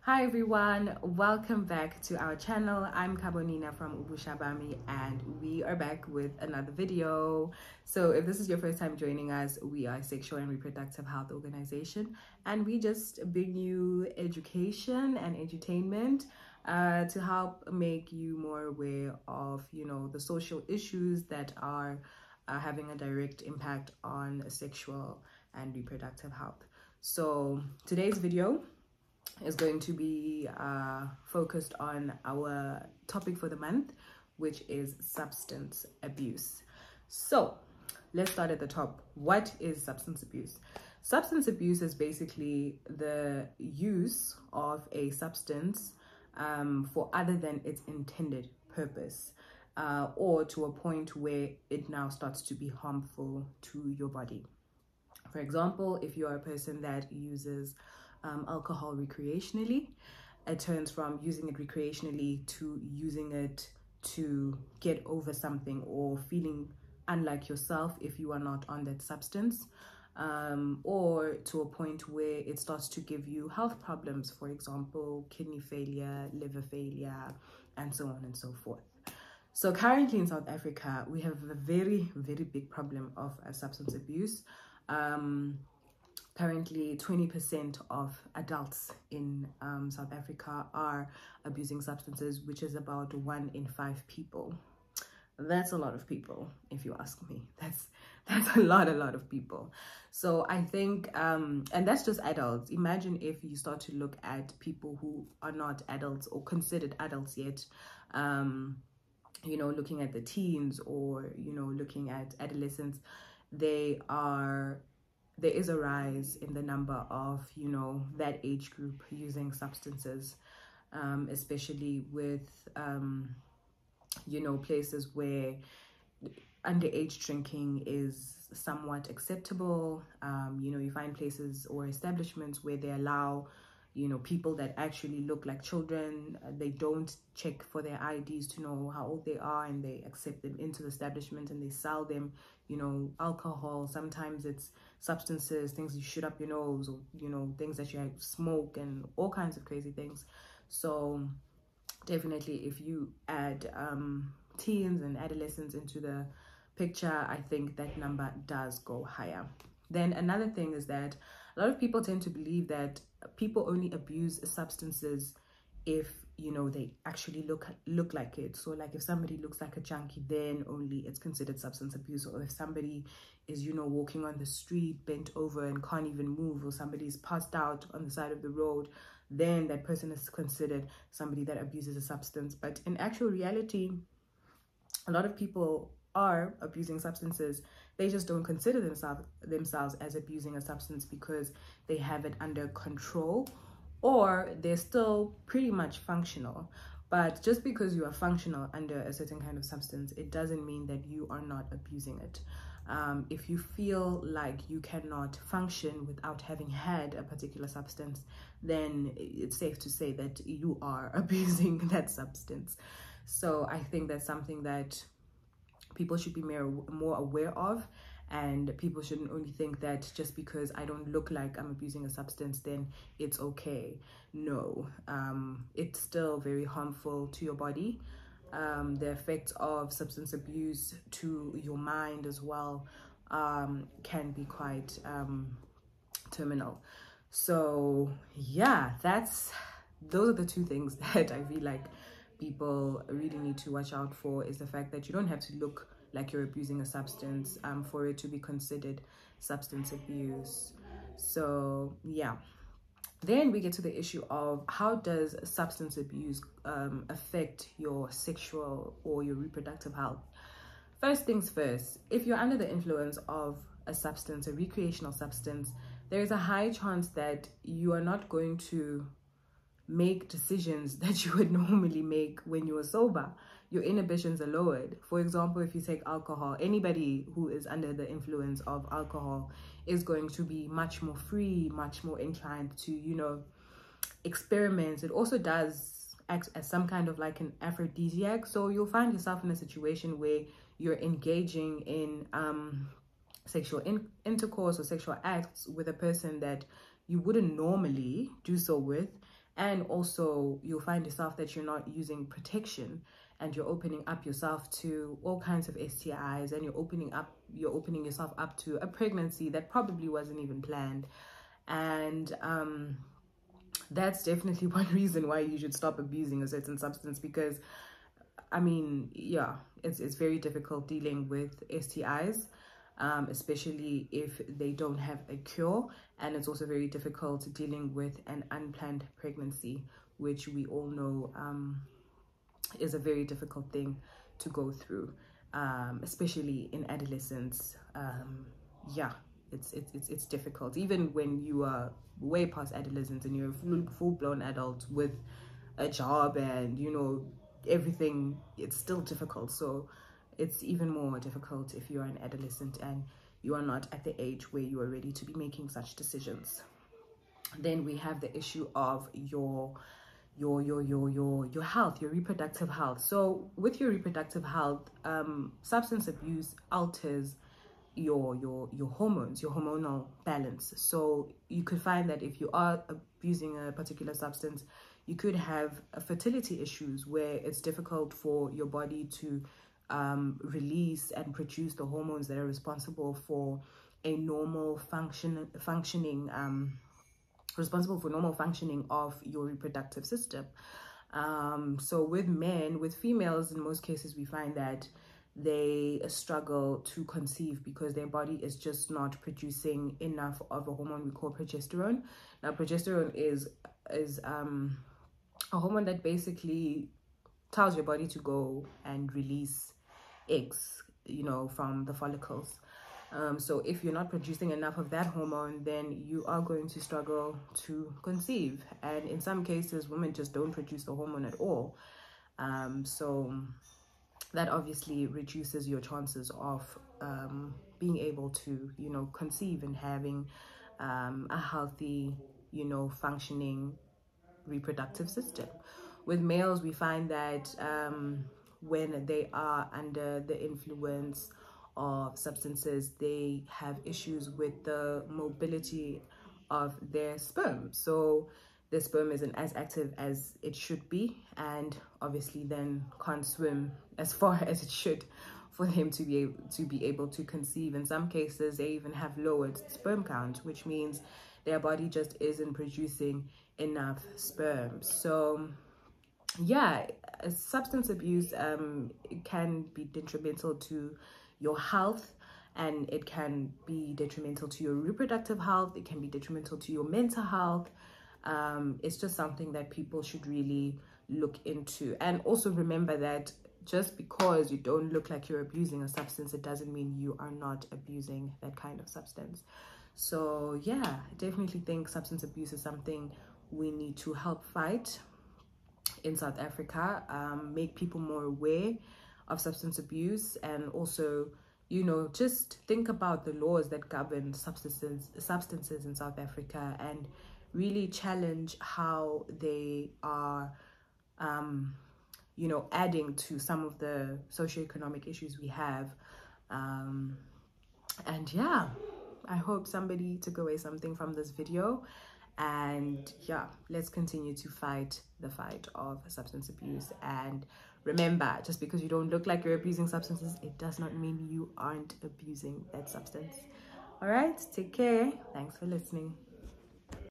Hi everyone, welcome back to our channel. I'm Khabonina from Ubushabami and we are back with another video. So if this is your first time joining us, we are a sexual and reproductive health organization and we just bring you education and edutainment to help make you more aware of, the social issues that are having a direct impact on sexual and reproductive health. So today's video is going to be focused on our topic for the month, which is substance abuse. So let's start at the top. What is substance abuse? Substance abuse is basically the use of a substance for other than its intended purpose, or to a point where it now starts to be harmful to your body. For example, if you are a person that uses alcohol recreationally, it turns from using it recreationally to using it to get over something or feeling unlike yourself if you are not on that substance, or to a point where it starts to give you health problems, for example, kidney failure, liver failure, and so on and so forth. So currently in South Africa, we have a very, very big problem of substance abuse. Currently, 20% of adults in South Africa are abusing substances, which is about 1 in 5 people. That's a lot of people, if you ask me. That's a lot of people. So I think, and that's just adults. Imagine if you start to look at people who are not adults or considered adults yet, looking at the teens or, looking at adolescents, there is a rise in the number of, that age group using substances, especially with, places where underage drinking is somewhat acceptable. You find places or establishments where they allow, people that actually look like children. They don't check for their IDs to know how old they are, and they accept them into the establishment and they sell them, alcohol. Sometimes it's substances, things you shoot up your nose, or, things that you smoke, and all kinds of crazy things. So definitely if you add teens and adolescents into the picture, I think that number does go higher. Then another thing is that a lot of people tend to believe that people only abuse substances if, they actually look like it. So like if somebody looks like a junkie, then only it's considered substance abuse. Or if somebody is, walking on the street bent over and can't even move, or somebody's passed out on the side of the road, then that person is considered somebody that abuses a substance. But in actual reality, a lot of people are abusing substances. They just don't consider themselves as abusing a substance because they have it under control, or they're still pretty much functional. But just because you are functional under a certain kind of substance, it doesn't mean that you are not abusing it. If you feel like you cannot function without having had a particular substance, then it's safe to say that you are abusing that substance. So I think that's something that people should be more aware of, and people shouldn't only think that just because I don't look like I'm abusing a substance, then it's okay. No, it's still very harmful to your body. The effects of substance abuse to your mind as well can be quite terminal. So yeah, those are the two things that I feel like people really need to watch out for, is the fact that you don't have to look like you're abusing a substance for it to be considered substance abuse. So yeah, then we get to the issue of how does substance abuse affect your sexual or your reproductive health. First things first, if you're under the influence of a substance, a recreational substance, there is a high chance that you are not going to make decisions that you would normally make when you were sober. Your inhibitions are lowered. For example, if you take alcohol, anybody who is under the influence of alcohol is going to be much more free, much more inclined to, experiment. It also does act as some kind of like an aphrodisiac. So you'll find yourself in a situation where you're engaging in sexual intercourse or sexual acts with a person that you wouldn't normally do so with. And also you'll find yourself that you're not using protection, and you're opening up yourself to all kinds of STIs, and you're opening yourself up to a pregnancy that probably wasn't even planned. And that's definitely one reason why you should stop abusing a certain substance, because I mean, yeah, it's very difficult dealing with STIs, especially if they don't have a cure. And it's also very difficult dealing with an unplanned pregnancy, which we all know is a very difficult thing to go through, especially in adolescence. Yeah, it's difficult. Even when you are way past adolescence and you're a full-blown adult with a job and, you know, everything, it's still difficult. So it's even more difficult if you're an adolescent and you are not at the age where you are ready to be making such decisions. Then we have the issue of your health, your reproductive health. So with your reproductive health, substance abuse alters your hormones, your hormonal balance. So you could find that if you are abusing a particular substance, you could have fertility issues where it's difficult for your body to release and produce the hormones that are responsible for a normal functioning of your reproductive system. So with men, with females, in most cases, we find that they struggle to conceive because their body is just not producing enough of a hormone we call progesterone. Now, progesterone is a hormone that basically tells your body to go and release eggs, you know, from the follicles. So if you're not producing enough of that hormone, then you are going to struggle to conceive. And in some cases, women just don't produce the hormone at all. So that obviously reduces your chances of being able to, you know, conceive and having a healthy, you know, functioning reproductive system. With males, we find that when they are under the influence of substances, they have issues with the mobility of their sperm. So the sperm isn't as active as it should be, and obviously then can't swim as far as it should for him to be able to conceive. In some cases, they even have lowered sperm count, which means their body just isn't producing enough sperm. So yeah, substance abuse can be detrimental to your health, and it can be detrimental to your reproductive health. It can be detrimental to your mental health. It's just something that people should really look into. And also remember that just because you don't look like you're abusing a substance, it doesn't mean you are not abusing that kind of substance. So yeah, I definitely think substance abuse is something we need to help fight in South Africa, make people more aware of substance abuse, and also, you know, just think about the laws that govern substances in South Africa, and really challenge how they are, you know, adding to some of the socioeconomic issues we have. And yeah, I hope somebody took away something from this video. And yeah, let's continue to fight the fight of substance abuse. And remember, just because you don't look like you're abusing substances, it does not mean you aren't abusing that substance. All right, take care. Thanks for listening.